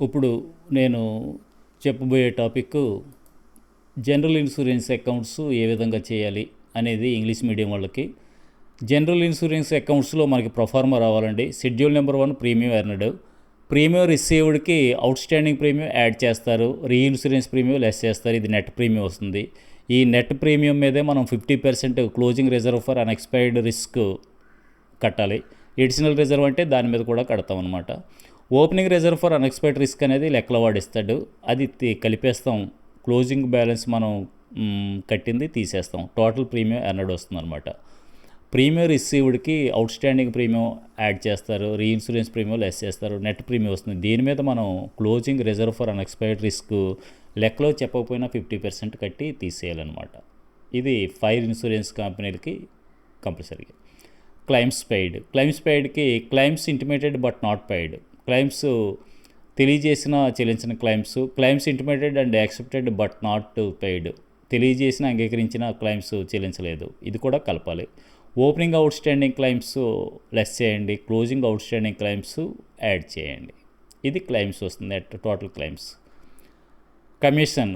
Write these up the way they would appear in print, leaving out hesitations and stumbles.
ఇప్పుడు నేను చెప్పబోయే టాపిక్ జనరల్ ఇన్సూరెన్స్ అకౌంట్స్ ఏ విధంగా చేయాలి అనేది ఇంగ్లీష్ మీడియం వాళ్ళకి. జనరల్ ఇన్సూరెన్స్ అకౌంట్స్లో మనకి ప్రొఫార్మా రావాలండి. Schedule number 1 premium earned, premium రిసీవ్డ్కి అవుట్ స్టాండింగ్ ప్రీమియం యాడ్ చేస్తారు, రీఇన్సూరెన్స్ ప్రీమియం లెస్ చేస్తారు. ఇది నెట్ ప్రీమియం వస్తుంది. ఈ నెట్ ప్రీమియం మీదే మనం 50% closing reserve for unexpired risk కట్టాలి. ఎడిషనల్ రిజర్వ్ అంటే దాని మీద కూడా కడతాం అనమాట. Opening reserve for unexpected risk అనేది లెక్కలో వాడిస్తాడు. అది కలిపేస్తాం. క్లోజింగ్ బ్యాలెన్స్ మనం కట్టింది తీసేస్తాం. టోటల్ ప్రీమియం ఎర్నడ్ వస్తుంది అనమాట. ప్రీమియం రిసీవ్డ్కి అవుట్ స్టాండింగ్ ప్రీమియం యాడ్ చేస్తారు, రీఇన్సూరెన్స్ ప్రీమియం లెస్ చేస్తారు, నెట్ ప్రీమియం వస్తుంది. దీని మీద మనం closing reserve for unexpected risk లెక్కలో చెప్పకపోయినా 50% కట్టి తీసేయాలన్నమాట. ఇది ఫైర్ ఇన్సూరెన్స్ కంపెనీలకి కంపల్సరీగా. క్లైమ్స్ పెయిడ్కి claims intimated but not paid, claims తెలియజేసిన చెల్లించిన claims intimated and accepted but not paid, తెలియజేసిన అంగీకరించిన క్లైమ్స్ చెల్లించలేదు, ఇది కూడా కలపాలి. Opening outstanding claims less చేయండి, closing outstanding claims add చేయండి. ఇది క్లైమ్స్ వస్తుంది. Total claims. Commission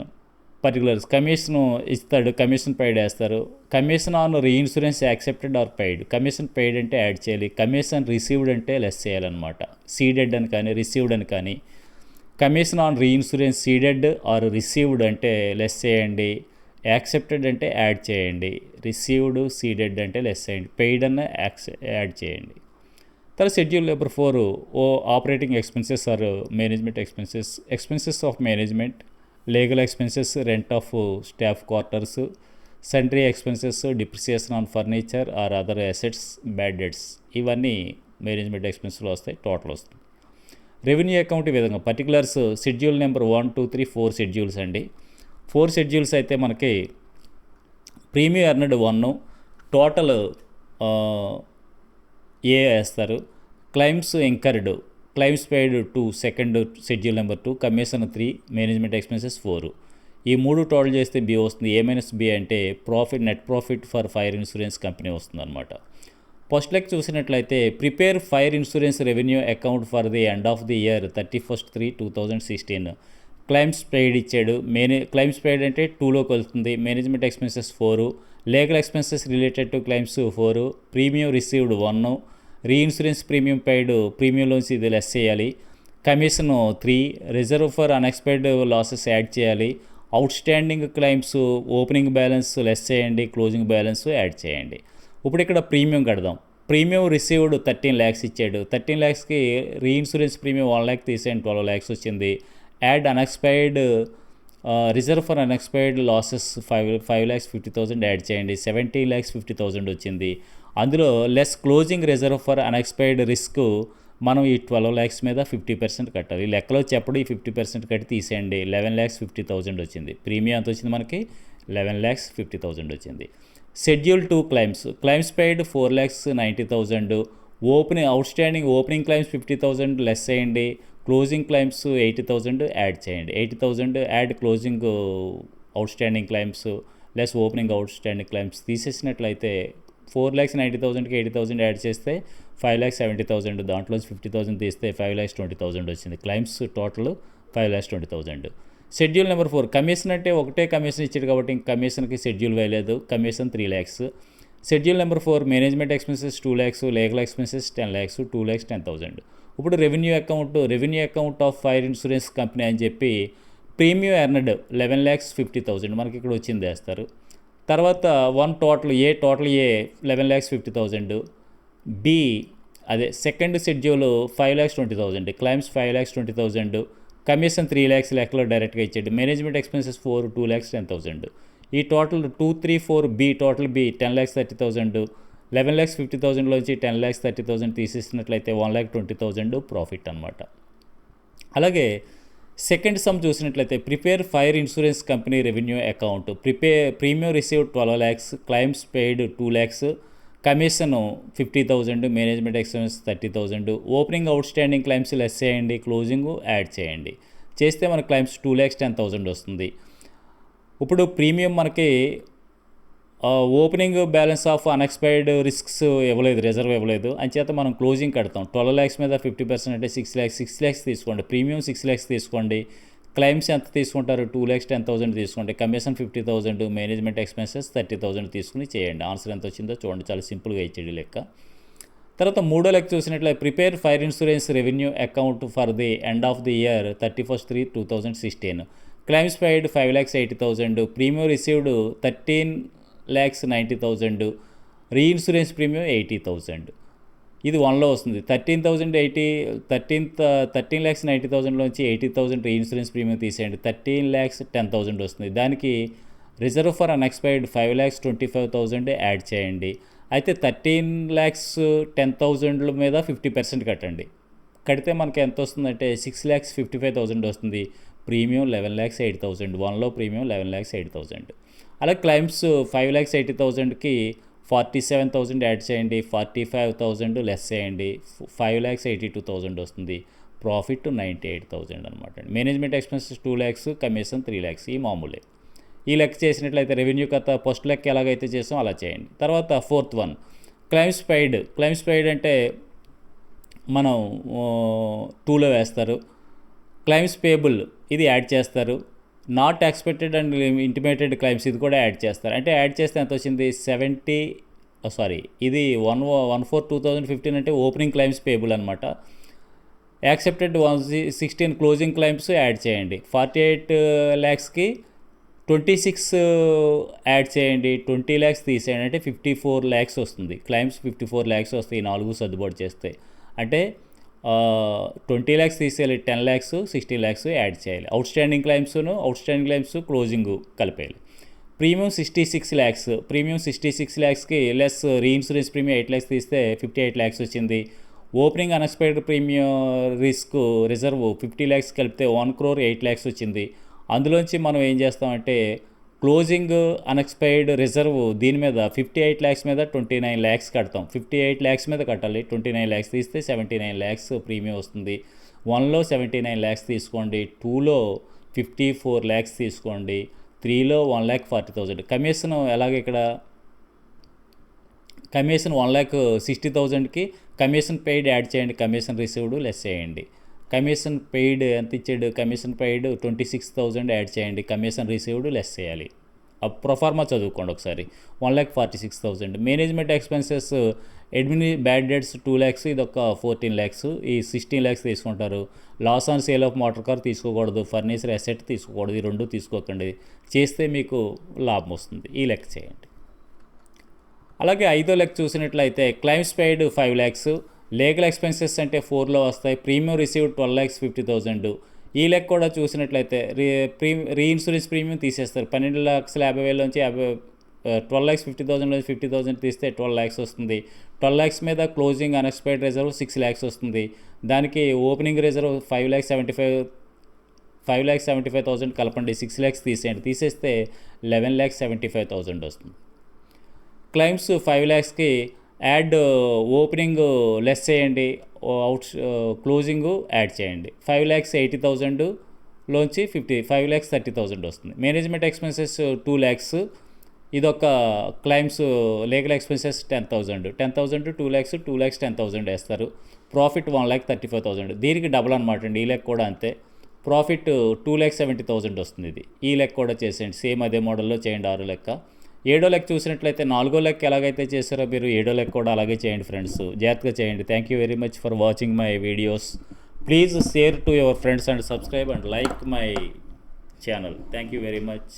particulars, commission ఇస్తాడు, కమిషన్ పెయిడ్ వేస్తారు. Commission on reinsurance accepted or paid, commission paid అంటే యాడ్ చేయాలి, కమిషన్ రిసీవ్డ్ అంటే లెస్ చేయాలన్నమాట. సీడెడ్ అని కానీ రిసీవ్డ్ అని కానీ. Commission on reinsurance ceded or received అంటే లెస్ చేయండి, యాక్సెప్టెడ్ అంటే యాడ్ చేయండి, రిసీవ్డ్ సీడెడ్ అంటే లెస్ చేయండి, పెయిడ్ అన్న యాడ్ చేయండి. తర్వాత schedule number 4 operating expenses or management expenses of management, legal expenses, rent of staff quarters, sundry expenses, depreciation on furniture or other assets, bad debts, ఇవన్నీ management ఎక్స్పెన్స్లో వస్తాయి. Total వస్తుంది. Revenue account ఈ విధంగా particulars schedule number 1, 2, 3, 4 schedules అండి. 4 schedules అయితే మనకి premium earned 1, total A వేస్తారు, claims incurred, claims paid 2 second schedule number 2, commission 3, management expenses 4. ఈ 3 టోటల్ చేస్తే బి వస్తుంది. A-B అంటే net profit for fire insurance company వస్తుంది అనమాట. ఫస్ట్ లెక్ చూసినట్లయితే prepare fire insurance revenue account for the end of the year 31/3/2016. Claims paid ఇచ్చాడు. Claims paid అంటే 2లోకి వెళ్తుంది. Management expenses 4, legal expenses related to claims 4, premium received 1, reinsurance premium paid ప్రీమియంలోంచి ఇది లెస్ చేయాలి, commission 3, reserve for unexpected losses add చేయాలి, outstanding claims opening balance less చేయండి, closing balance add చేయండి. ఇప్పుడు ఇక్కడ ప్రీమియం కడదాం. ప్రీమియం రిసీవ్డ్ 13 lakhs ఇచ్చాడు. 13 lakhsకి రీఇన్సూరెన్స్ ప్రీమియం 1 lakh తీసేయండి, 12 lakhs వచ్చింది. Add unexpired reserve for unexpired losses 5,50,000 add చేయండి, 70,50,000 వచ్చింది. అందులో less closing reserve for unexpired risk మనం ఈ 12 lakhs మీద 50% కట్టాలి. లెక్కలో చెప్పడం ఈ 50% కట్టి తీసేయండి, 11,50,000 వచ్చింది. ప్రీమియం ఎంత వచ్చింది మనకి? 11,50,000 వచ్చింది. Schedule 2 claims paid 4,90,000, outstanding opening claims 50,000 less చేయండి, క్లోజింగ్ క్లైమ్స్ 80,000 యాడ్ చేయండి. 80,000 add closing outstanding claims less opening outstanding claims తీసేసినట్లయితే 4,90,000కి 80,000 యాడ్ చేస్తే 5,70,000, దాంట్లోంచి 50,000 తీస్తే 5,20,000 వచ్చింది. Claims total 5,20,000. Schedule number 4 commission అంటే ఒకటే కమిషన్ ఇచ్చాడు కాబట్టి ఇంక కమిషన్కి షెడ్యూల్ వేయలేదు. Commission 3 lakhs. Schedule number 4 management expenses 2 lakhs, legal expenses 10 lakhs, 2,10,000. ఇప్పుడు revenue account of fire insurance company అని చెప్పి ప్రీమియం ఎర్నడ్ 11,50,000 మనకి ఇక్కడ వచ్చింది వేస్తారు. తర్వాత టోటల్ ఏ 11,50,000, బి అదే second schedule 5,20,000, claims 5,20,000, commission 3 lakhs లెక్కలో డైరెక్ట్గా ఇచ్చాడు. Management expenses 4, 2,10,000. ఈ టోటల్ 2, 3, 4 బి టోటల్ బి 10,30,000, 11,50,000లోంచి 10,30,000 తీసేసినట్లయితే 1,20,000 ప్రాఫిట్ అనమాట. అలాగే సెకండ్ సమ్ చూసినట్లయితే prepare fire insurance company revenue account. Premium received 12 lakhs, claims paid 2 lakhs, commission 50,000, management expense 30,000, opening outstanding claims less చేయండి, క్లోజింగ్ యాడ్ చేయండి. చేస్తే మన క్లైమ్స్ 2,10,000 వస్తుంది. ఇప్పుడు ప్రీమియం మనకి opening balance of unexpired risks ఇవ్వలేదు, reserve ఇవ్వలేదు, అంచేత మనం క్లోజింగ్ కడతాం. 12 lakhs మీద 50% అంటే 6 lakhs తీసుకోండి. ప్రీమియం 6 lakhs తీసుకోండి. క్లైమ్స్ ఎంత తీసుకుంటారు? 2,10,000 తీసుకోండి. కమిషన్ 50,000, మేనేజ్మెంట్ ఎక్స్పెన్సెస్ 30,000 తీసుకుని చేయండి. ఆన్సర్ ఎంత వచ్చిందో చూడండి, చాలా సింపుల్గా ఇచ్చేది లెక్క. తర్వాత మూడో లెక్క చూసినట్లయితే prepare fire insurance revenue account for the end of the year 31/3/2016. Claims paid 5,80,000, premium received 13,90,000, reinsurance premium 80,000. ఇది 1లో వస్తుంది. 13,90,000లోంచి 80,000 రీఇన్సూరెన్స్ ప్రీమియం తీసేయండి. 13,10,000 వస్తుంది. దానికి రిజర్వ్ ఫర్ అన్ఎక్స్పైర్డ్ 5,25,000 యాడ్ చేయండి. అయితే 13,10,000 మీద 50% కట్టండి. కడితే మనకి ఎంత వస్తుందంటే 6,55,000 వస్తుంది. ప్రీమియం 11,08,000. 1లో ప్రీమియం 11,08,000. అలాగే క్లైమ్స్ 5,80,000కి 47,000 యాడ్ చేయండి. 45,000 లెస్ చేయండి. 5,82,000 వస్తుంది. ప్రాఫిట్ 98,000 అనమాట. Management expenses 2 lakhs, commission 3 lakhs. ఈ మామూలే. ఈ లెక్క చేసినట్లయితే రెవెన్యూ కథ ఫస్ట్ లెక్క ఎలాగైతే చేసామో అలా చేయండి. తర్వాత 4th one claims paid. Claims paid అంటే మనం 2లో వేస్తారు. క్లైమ్స్ పేబుల్ ఇది యాడ్ చేస్తారు. Not expected and intimated claims ఇది కూడా యాడ్ చేస్తారు. అంటే యాడ్ చేస్తే ఎంత వచ్చింది? ఇది 1/4/2015 అంటే ఓపెనింగ్ క్లైమ్స్ పేబుల్ అనమాట. యాక్సెప్టెడ్ 116 క్లోజింగ్ క్లైమ్స్ యాడ్ చేయండి. 48 lakhsకి 26 యాడ్ చేయండి. 20 lakhs తీసేయండి. అంటే 54 lakhs వస్తుంది. క్లైమ్స్ 54 lakhs వస్తాయి. 4 సర్దుబాటు చేస్తే. అంటే 20 lakhs తీసేయాలి. 10 lakhs, 60 lakhs యాడ్ చేయాలి. అవుట్స్టాండింగ్ క్లైమ్స్ క్లోజింగ్ కలిపేయాలి. Premium 66 lakhs. ప్రీమియం 66 lakhsకి లెస్ రీఇన్సూరెన్స్ ప్రీమియం 8 lakhs తీస్తే 58 lakhs వచ్చింది. Opening unexpired premium reserve 50 lakhs కలిపితే 1,08 lakhs వచ్చింది. అందులోంచి మనం ఏం చేస్తామంటే క్లోజింగ్ అన్ఎక్స్పైర్డ్ రిజర్వ్ దీని మీద 58 lakhs మీద 29 lakhs కడతాం. 58 lakhs మీద కట్టాలి. 29 lakhs తీస్తే 79 lakhs ప్రీమియం వస్తుంది. 1లో 79 lakhs తీసుకోండి. 2లో 54 lakhs తీసుకోండి. 3లో 1,40,000. కమిషన్ ఎలాగ ఇక్కడ కమిషన్ 1,60,000కి కమిషన్ పెయిడ్ యాడ్ చేయండి. కమిషన్ రిసీవ్డ్ లెస్ చేయండి. కమిషన్ పెయిడ్ ఎంత ఇచ్చాడు? కమిషన్ పెయిడ్ 26,000 యాడ్ చేయండి. కమిషన్ రిసీవ్డ్ లెస్ చేయాలి. ప్రొఫార్మా చదువుకోండి ఒకసారి. 1,46,000. Management expenses bad debts 2 lakhs, ఇది ఒక 14 lakhs. ఈ 16 lakhs తీసుకుంటారు. Loss on sale of motor car తీసుకోకూడదు. ఫర్నిచర్ అసెట్ తీసుకోకూడదు. ఈ రెండు తీసుకోకండి. చేస్తే మీకు లాభం వస్తుంది. ఈ లెక్క చేయండి. అలాగే 5వ లెక్క చూసినట్లయితే claims paid 5 lakhs. Legal expenses అంటే 4లో వస్తాయి. Premium received 12,50,000. ఈ లెక్క కూడా చూసినట్లయితే రీఇన్సూరెన్స్ ప్రీమియం తీసేస్తారు. 12,50,000 12,50,000 50,000 తీస్తే 12 lakhs వస్తుంది. 12 lakhs మీద క్లోజింగ్ అన్ఎక్స్పైర్డ్ రిజర్వ్ 6 lakhs వస్తుంది. దానికి ఓపెనింగ్ రిజర్వ్ 5,75,000 కలపండి. 6 lakhs తీసేయండి. తీసేస్తే 11,75,000 వస్తుంది. క్లైమ్స్ 5 lakhsకి యాడ్ ఓపెనింగ్ లెస్ చేయండి. క్లోజింగ్ యాడ్ చేయండి. 5,80,000లోంచి 5,30,000 వస్తుంది. Management expenses 2 lakhs. ఇదొక క్లైమ్స్ లీగల్ ఎక్స్పెన్సెస్ 10,000. 2 lakhs 10,000 వేస్తారు. ప్రాఫిట్ 1,35,000. దీనికి డబుల్ అనమాట అండి. ఈ లెక్క కూడా అంతే. ప్రాఫిట్ 2,70,000 వస్తుంది. ఇది ఈ లెక్క కూడా చేసేయండి. సేమ్ అదే మోడల్లో చేయండి. 6 లెక్క. 7వ లెక్క చూసినట్లయితే 4వ లెక్క ఎలాగైతే చేస్తారో మీరు 7వ లెక్క కూడా అలాగే చేయండి ఫ్రెండ్స్. జాగ్రత్తగా చేయండి. Thank you very much for watching my videos. Please share to your friends and subscribe and like my channel. Thank you very much.